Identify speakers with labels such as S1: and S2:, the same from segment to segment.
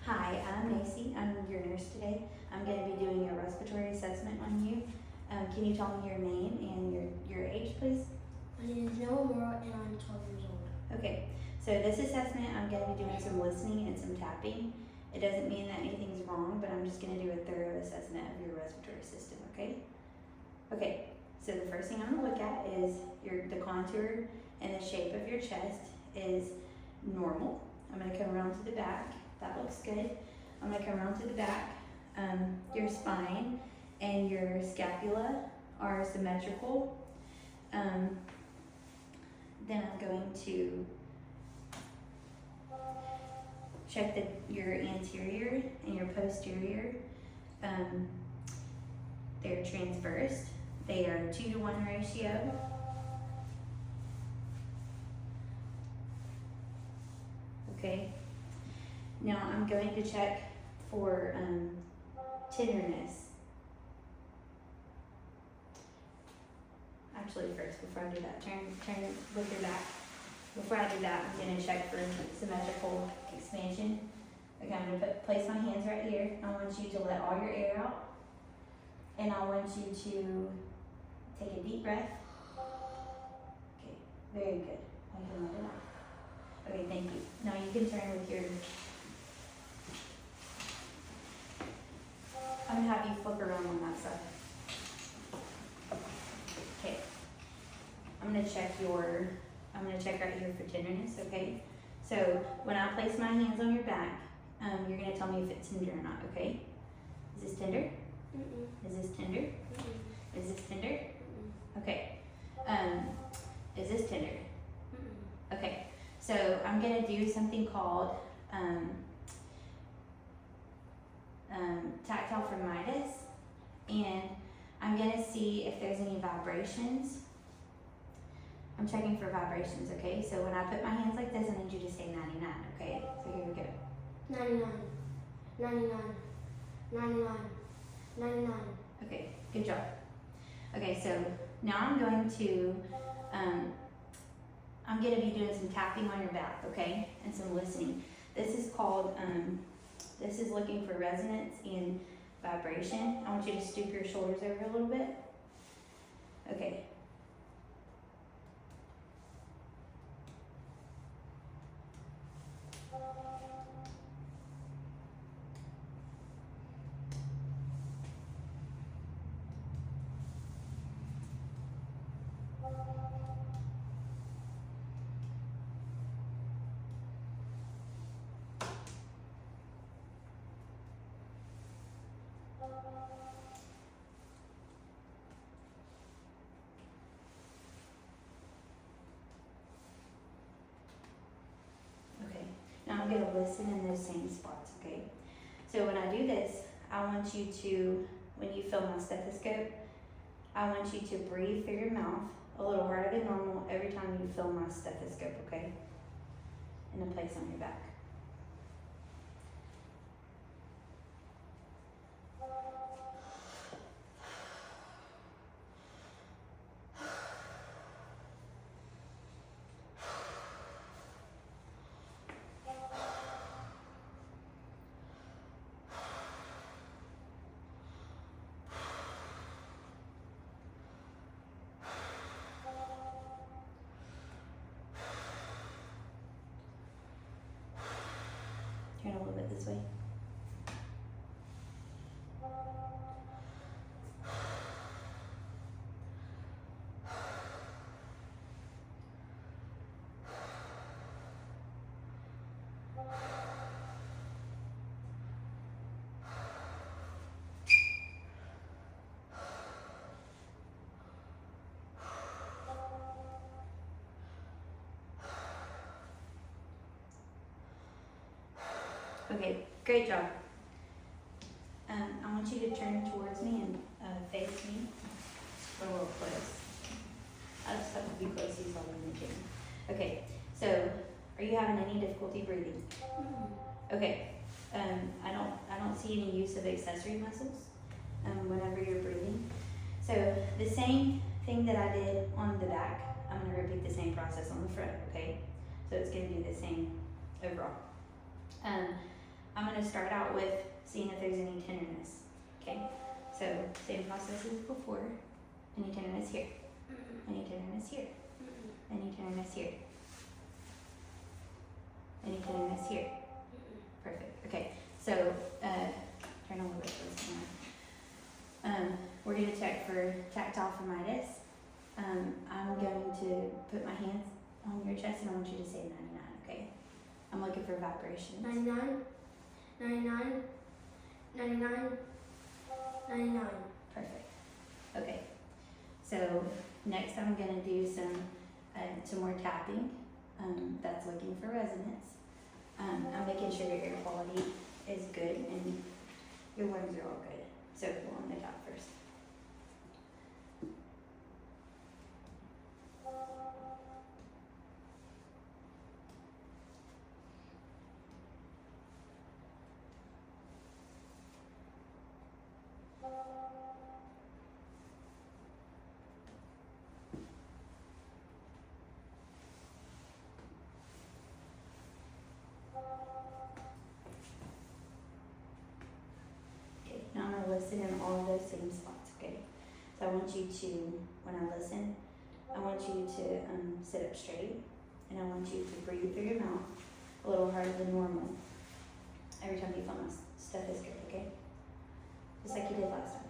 S1: Hi, I'm Macy. I'm your nurse today. I'm going to be doing a respiratory assessment on you. Can you tell me your name and your age, please?
S2: My name is Noah Morrow and I'm 12 years old.
S1: Okay, so this assessment, I'm going to be doing some listening and some tapping. It doesn't mean that anything's wrong, but I'm just going to do a thorough assessment of your respiratory system, okay? Okay, so the first thing I'm going to look at is the contour and the shape of your chest is normal. I'm going to come around to the back. That looks good. I'm going to come around to the back. Your spine and your scapula are symmetrical. Then I'm going to check your anterior and your posterior. They're transverse. They are 2-to-1 ratio. Okay. Now I'm going to check for tenderness. Actually, first, before I do that, turn with your back. Before I do that, I'm going to check for symmetrical expansion. Okay, I'm going to place my hands right here. I want you to let all your air out. And I want you to take a deep breath. Okay, very good. I can let it out. Okay, thank you. Now you can turn with your... I'm going to have you flip around on that side. Okay. I'm going to check right here for tenderness, okay? So when I place my hands on your back, you're going to tell me if it's tender or not, okay? Is this tender? Is this tender? Is this tender? Okay. Is this tender? Okay. So I'm going to do something called tactile thermitis, and I'm going to see if there's any vibrations. I'm checking for vibrations, okay? So when I put my hands like this, I need you to say 99, okay? So here we go.
S2: 99, 99, 99, 99.
S1: Okay, good job. Okay, so now I'm going to be doing some tapping on your back, okay? And some listening. This is called, this is looking for resonance and vibration. I want you to stoop your shoulders over a little bit. Okay. Now I'm going to listen in those same spots, okay? So when I do this, I want you to, when you feel my stethoscope, I want you to breathe through your mouth a little harder than normal every time you feel my stethoscope, okay? In a place on your back. Turn a little bit this way. Okay, great job. I want you to turn towards me and face me. We're a little close. I just have to be close to you so I'm in the gym. Okay, so are you having any difficulty breathing? Okay, I don't see any use of accessory muscles whenever you're breathing. So the same thing that I did on the back, I'm going to repeat the same process on the front, okay? So it's going to do the same overall. I'm going to start out with seeing if there's any tenderness. Okay, so same process as before. Any tenderness here? Any tenderness here? Any tenderness here? Any tenderness here? Perfect. Okay, so turn a little bit closer now. We're going to check for tactile phlebitis. I'm going to put my hands on your chest and I want you to say 99, okay? I'm looking for vibrations.
S2: 99, 99, 99, 99.
S1: Perfect. Okay. So next I'm going to do some more tapping. That's looking for resonance. I'm making sure your air quality is good and your lungs are all good. So we'll on the top first. Okay, now I'm going to listen in all of those same spots, okay? So I want you to, when I listen, I want you to sit up straight and I want you to breathe through your mouth a little harder than normal every time you feel my stethoscope, okay? Just like you did last time.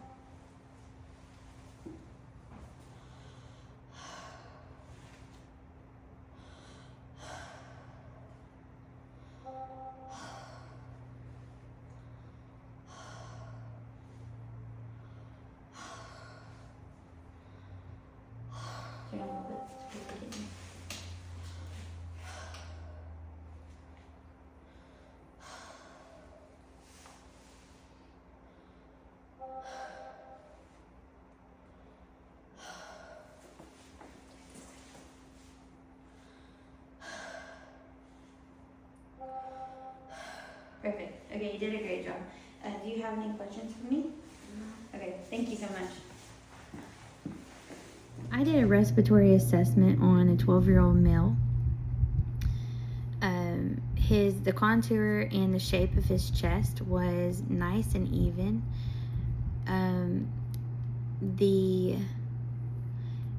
S1: Turn a little bit to the beginning. Perfect. Okay, you did a great job. Do you have any questions for me? Okay, thank you so much. I did a respiratory assessment on a 12-year-old male. The contour and the shape of his chest was nice and even.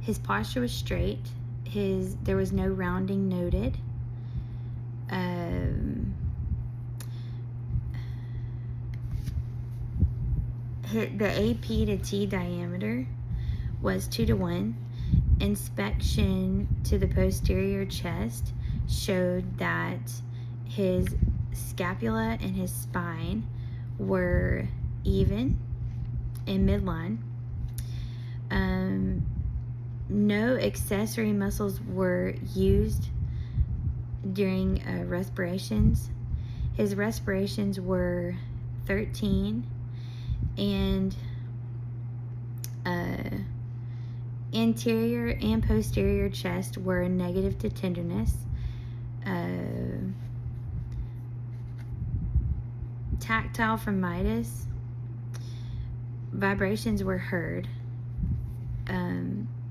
S1: His posture was straight. There was no rounding noted. The AP to T diameter was 2:1. Inspection to the posterior chest showed that his scapula and his spine were even in midline. No accessory muscles were used during respirations. His respirations were 13 and anterior and posterior chest were negative to tenderness. Tactile phlebitis, vibrations were heard,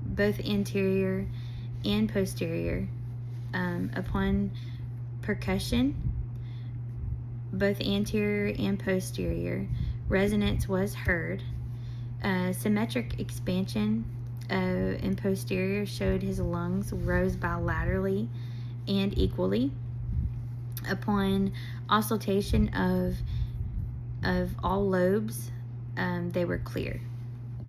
S1: both anterior and posterior. Upon percussion, both anterior and posterior, resonance was heard. Symmetric expansion in posterior showed his lungs rose bilaterally and equally. Upon auscultation of all lobes, they were clear.